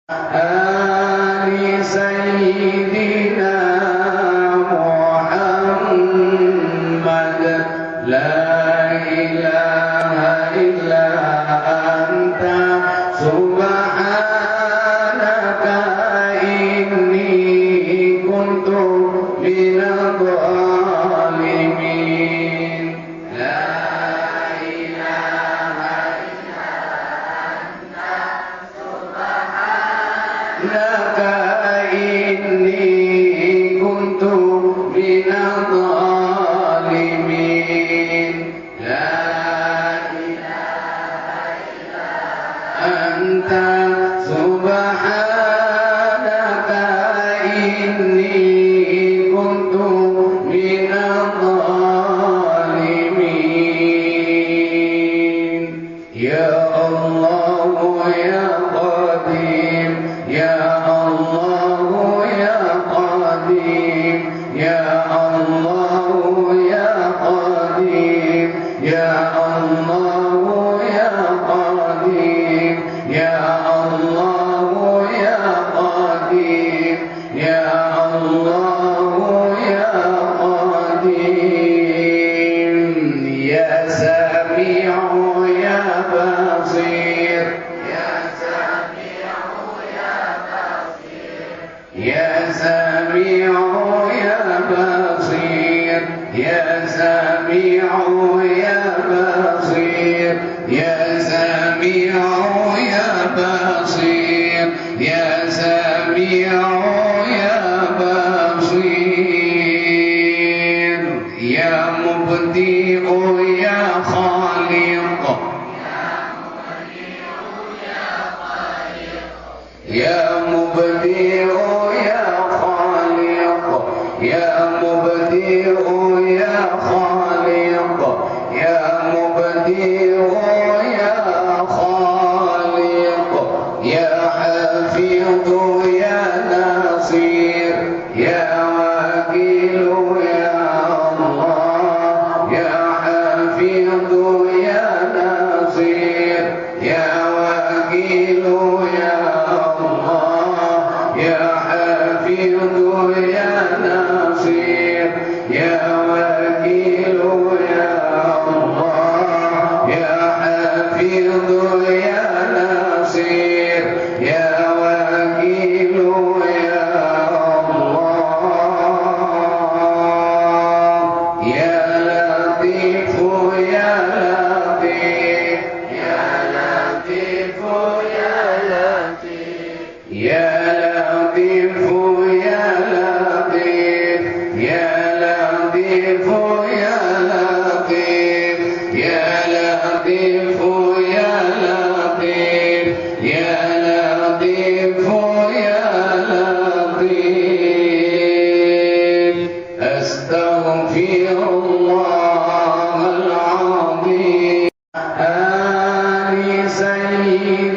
آل سيدنا محمد. لا إله إلا أنت سبحانك إني كنت من الظالمين. لا إله إلا أنت سبحانك إني كنت من الظالمين. لا إله إلا أنت سبحانك إني كنت من الظالمين. يا الله يا قديم، يا الله يا قديم، يا الله يا قديم، يا الله يا قديم، يا الله يا قديم، يا الله يا قديم. يا سميع يا بصير، يا سميع يا بصير، يا سميع يا بصير، يا سميع يا بصير، يا سميع يا بصير، يا سميع يا بصير. يا مبدئ يا خالق، يا مبدئ يا خالق، يا مبدئ يا خالق، يا مبدئ يا خالق، يا حفيظ يا نصير، يا وكيل يا الله، يا حفيظ يا نصير، يا وكيل يا الله، يا حفيظ يا نصير، يا وكيل يا الله، يا حفيظ يا نصير، يا وكيل يا الله. يا لطيف يا لطيف، يا لطيف يا لطيف، يا لطيف يا لطيف، يا لطيف يا لطيف، يا لطيف يا لطيف، يا لطيف يا لطيف. أستغفر الله العظيم. آل سيدنا